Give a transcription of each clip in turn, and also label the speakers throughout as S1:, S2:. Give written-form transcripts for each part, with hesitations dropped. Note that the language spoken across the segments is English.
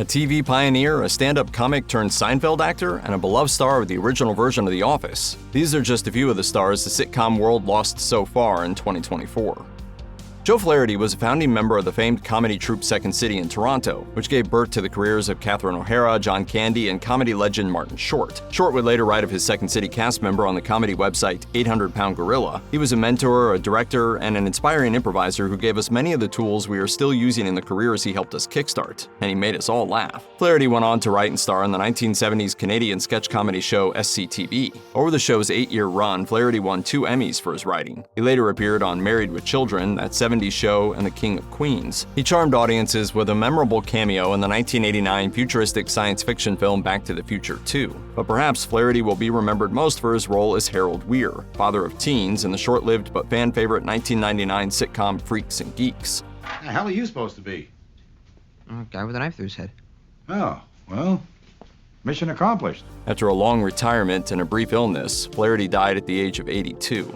S1: A TV pioneer, a stand-up comic turned Seinfeld actor, and a beloved star of the original version of The Office. These are just a few of the stars the sitcom world lost so far in 2024. Joe Flaherty was a founding member of the famed comedy troupe Second City in Toronto, which gave birth to the careers of Catherine O'Hara, John Candy, and comedy legend Martin Short. Short would later write of his Second City cast member on the comedy website 800 Pound Gorilla. He was a mentor, a director, and an inspiring improviser who gave us many of the tools we are still using in the careers he helped us kickstart, and he made us all laugh. Flaherty went on to write and star in the 1970s Canadian sketch comedy show SCTV. Over the show's 8-year run, Flaherty won 2 Emmys for his writing. He later appeared on Married with Children, that 70s show, and The King of Queens. He charmed audiences with a memorable cameo in the 1989 futuristic science fiction film Back to the Future 2. But perhaps Flaherty will be remembered most for his role as Harold Weir, father of teens in the short-lived but fan-favorite 1999 sitcom Freaks and Geeks.
S2: The hell are you supposed to be?
S3: A guy with a knife through his head.
S2: Oh, well, mission accomplished.
S1: After a long retirement and a brief illness, Flaherty died at the age of 82.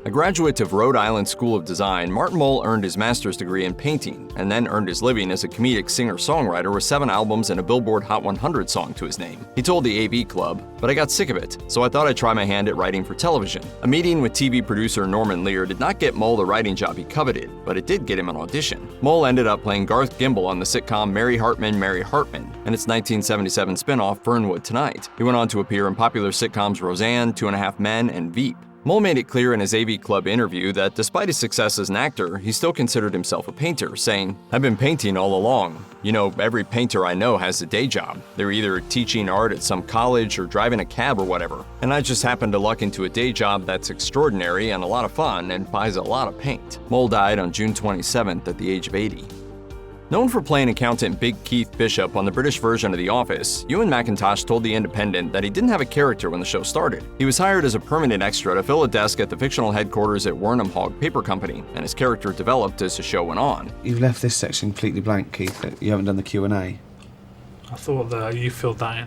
S1: A graduate of Rhode Island School of Design, Martin Mull earned his master's degree in painting and then earned his living as a comedic singer-songwriter with 7 albums and a Billboard Hot 100 song to his name. He told the AV Club, "But I got sick of it, so I thought I'd try my hand at writing for television." A meeting with TV producer Norman Lear did not get Mull the writing job he coveted, but it did get him an audition. Mull ended up playing Garth Gimble on the sitcom Mary Hartman, and its 1977 spin-off Fernwood Tonight. He went on to appear in popular sitcoms Roseanne, 2.5 Men, and Veep. Mull made it clear in his AV Club interview that despite his success as an actor, he still considered himself a painter, saying, "I've been painting all along. You know, every painter I know has a day job. They're either teaching art at some college or driving a cab or whatever. And I just happened to luck into a day job that's extraordinary and a lot of fun and buys a lot of paint." Mull died on June 27th at the age of 80. Known for playing accountant Big Keith Bishop on the British version of The Office, Ewen MacIntosh told The Independent that he didn't have a character when the show started. He was hired as a permanent extra to fill a desk at the fictional headquarters at Wernham Hogg Paper Company, and his character developed as the show went on.
S4: You've left this section completely blank, Keith. You haven't done the Q&A.
S5: I thought that you filled that in.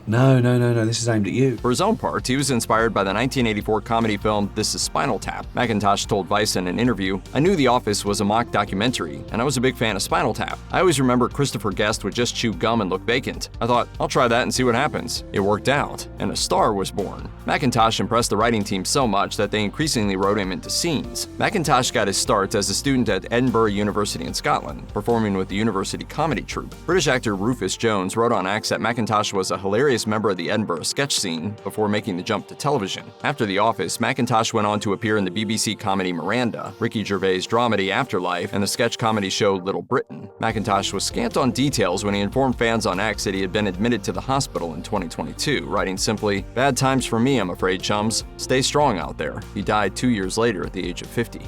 S4: No, this is aimed at you.
S1: For his own part, he was inspired by the 1984 comedy film This Is Spinal Tap. MacIntosh told Vice in an interview, "I knew The Office was a mock documentary, and I was a big fan of Spinal Tap. I always remember Christopher Guest would just chew gum and look vacant. I thought, I'll try that and see what happens. It worked out, and a star was born." MacIntosh impressed the writing team so much that they increasingly wrote him into scenes. MacIntosh got his start as a student at Edinburgh University in Scotland, performing with the university comedy troupe. British actor Rufus Jones wrote on X that MacIntosh was a hilarious member of the Edinburgh sketch scene before making the jump to television. After The Office, MacIntosh went on to appear in the BBC comedy Miranda, Ricky Gervais' dramedy Afterlife, and the sketch comedy show Little Britain. MacIntosh was scant on details when he informed fans on X that he had been admitted to the hospital in 2022, writing simply, "Bad times for me, I'm afraid, chums. Stay strong out there." He died 2 years later at the age of 50.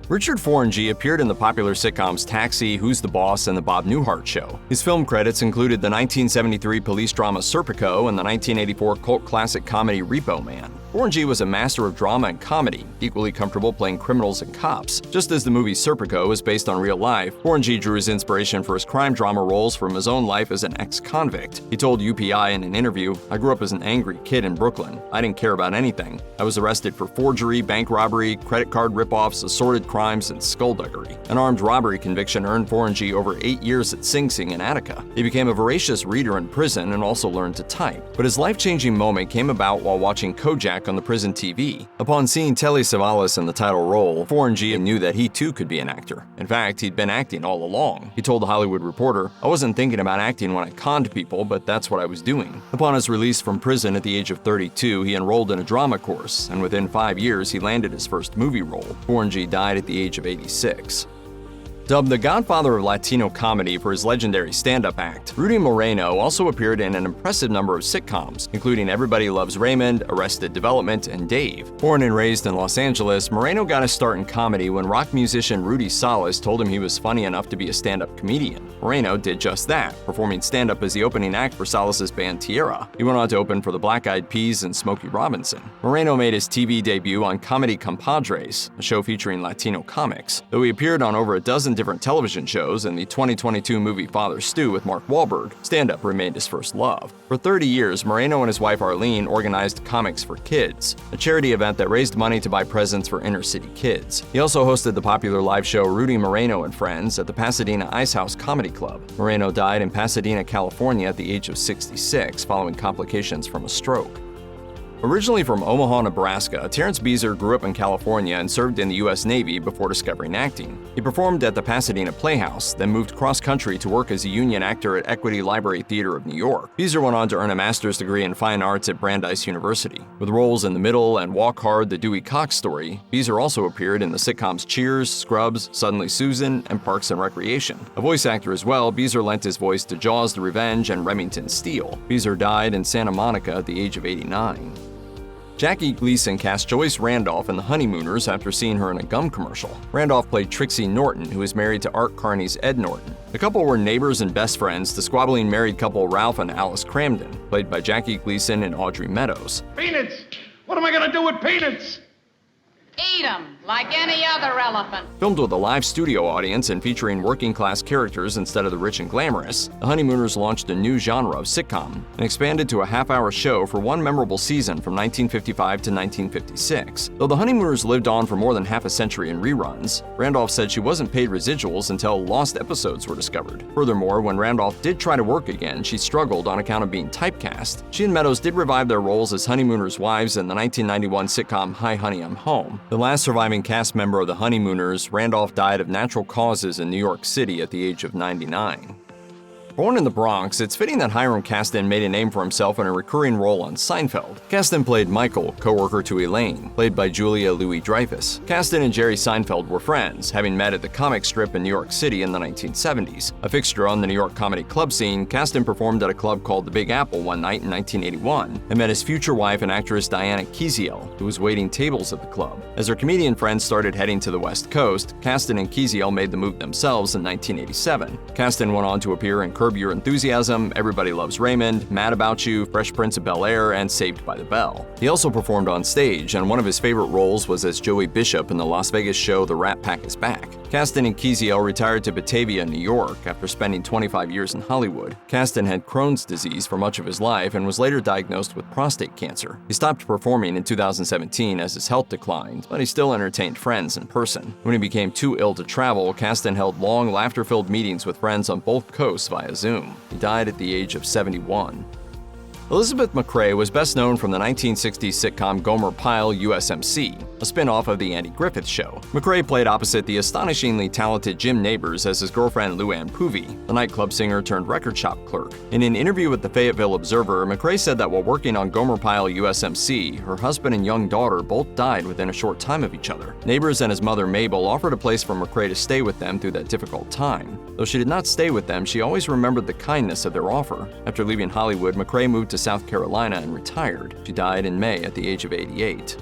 S1: Richard Foronjy appeared in the popular sitcoms Taxi, Who's the Boss, and The Bob Newhart Show. His film credits included the 1973 police drama Serpico and the 1984 cult classic comedy Repo Man. Foronjy was a master of drama and comedy, equally comfortable playing criminals and cops. Just as the movie Serpico is based on real life, Foronjy drew his inspiration for his crime drama roles from his own life as an ex-convict. He told UPI in an interview, "I grew up as an angry kid in Brooklyn. I didn't care about anything. I was arrested for forgery, bank robbery, credit card ripoffs, assorted crimes, and skullduggery." An armed robbery conviction earned Foronjy over 8 years at Sing Sing in Attica. He became a voracious reader in prison and also learned to type. But his life-changing moment came about while watching Kojak on the prison TV. Upon seeing Telly Savalas in the title role, Foronjy knew that he too could be an actor. In fact, he'd been acting all along. He told The Hollywood Reporter, "I wasn't thinking about acting when I conned people, but that's what I was doing." Upon his release from prison at the age of 32, he enrolled in a drama course, and within 5 years, he landed his first movie role. Foronjy died at the age of 86. Dubbed the godfather of Latino comedy for his legendary stand-up act, Rudy Moreno also appeared in an impressive number of sitcoms, including Everybody Loves Raymond, Arrested Development, and Dave. Born and raised in Los Angeles, Moreno got his start in comedy when rock musician Rudy Salas told him he was funny enough to be a stand-up comedian. Moreno did just that, performing stand-up as the opening act for Salas' band Tierra. He went on to open for the Black Eyed Peas and Smokey Robinson. Moreno made his TV debut on Comedy Compadres, a show featuring Latino comics. Though he appeared on over a dozen different television shows and the 2022 movie Father Stew with Mark Wahlberg, stand-up remained his first love. For 30 years, Moreno and his wife Arlene organized Comics for Kids, a charity event that raised money to buy presents for inner-city kids. He also hosted the popular live show Rudy Moreno and Friends at the Pasadena Ice House Comedy Club. Moreno died in Pasadena, California at the age of 66 following complications from a stroke. Originally from Omaha, Nebraska, Terrence Beasor grew up in California and served in the U.S. Navy before discovering acting. He performed at the Pasadena Playhouse, then moved cross-country to work as a union actor at Equity Library Theater of New York. Beasor went on to earn a master's degree in fine arts at Brandeis University. With roles in The Middle and Walk Hard, The Dewey Cox Story, Beasor also appeared in the sitcoms Cheers, Scrubs, Suddenly Susan, and Parks and Recreation. A voice actor as well, Beasor lent his voice to Jaws the Revenge and Remington Steele. Beasor died in Santa Monica at the age of 89. Jackie Gleason cast Joyce Randolph in The Honeymooners after seeing her in a gum commercial. Randolph played Trixie Norton, who is married to Art Carney's Ed Norton. The couple were neighbors and best friends to squabbling married couple Ralph and Alice Cramden, played by Jackie Gleason and Audrey Meadows.
S2: Peanuts! What am I gonna do with peanuts?
S6: Eat 'em like any other elephant.
S1: Filmed with a live studio audience and featuring working-class characters instead of the rich and glamorous, The Honeymooners launched a new genre of sitcom and expanded to a half-hour show for one memorable season from 1955 to 1956. Though The Honeymooners lived on for more than half a century in reruns, Randolph said she wasn't paid residuals until lost episodes were discovered. Furthermore, when Randolph did try to work again, she struggled on account of being typecast. She and Meadows did revive their roles as Honeymooners' wives in the 1991 sitcom Hi Honey, I'm Home. The last surviving cast member of The Honeymooners, Randolph died of natural causes in New York City at the age of 99. Born in the Bronx, it's fitting that Hiram Kasten made a name for himself in a recurring role on Seinfeld. Kasten played Michael, co-worker to Elaine, played by Julia Louis-Dreyfus. Kasten and Jerry Seinfeld were friends, having met at the comic strip in New York City in the 1970s. A fixture on the New York comedy club scene, Kasten performed at a club called the Big Apple one night in 1981 and met his future wife and actress Diana Keziel, who was waiting tables at the club. As their comedian friends started heading to the West Coast, Kasten and Keziel made the move themselves in 1987. Kasten went on to appear in Curb Your Enthusiasm, Everybody Loves Raymond, Mad About You, Fresh Prince of Bel-Air, and Saved by the Bell. He also performed on stage, and one of his favorite roles was as Joey Bishop in the Las Vegas show The Rat Pack is Back. Kasten and Keziel retired to Batavia, New York, after spending 25 years in Hollywood. Kasten had Crohn's disease for much of his life and was later diagnosed with prostate cancer. He stopped performing in 2017 as his health declined, but he still entertained friends in person. When he became too ill to travel, Kasten held long, laughter-filled meetings with friends on both coasts via Zoom. He died at the age of 71. Elizabeth MacRae was best known from the 1960s sitcom Gomer Pyle USMC, a spin-off of The Andy Griffith Show. MacRae played opposite the astonishingly talented Jim Nabors as his girlfriend Luann Poovey, the nightclub singer turned record shop clerk. In an interview with the Fayetteville Observer, MacRae said that while working on Gomer Pyle USMC, her husband and young daughter both died within a short time of each other. Nabors and his mother Mabel offered a place for MacRae to stay with them through that difficult time. Though she did not stay with them, she always remembered the kindness of their offer. After leaving Hollywood, MacRae moved to South Carolina and retired. She died in May at the age of 88.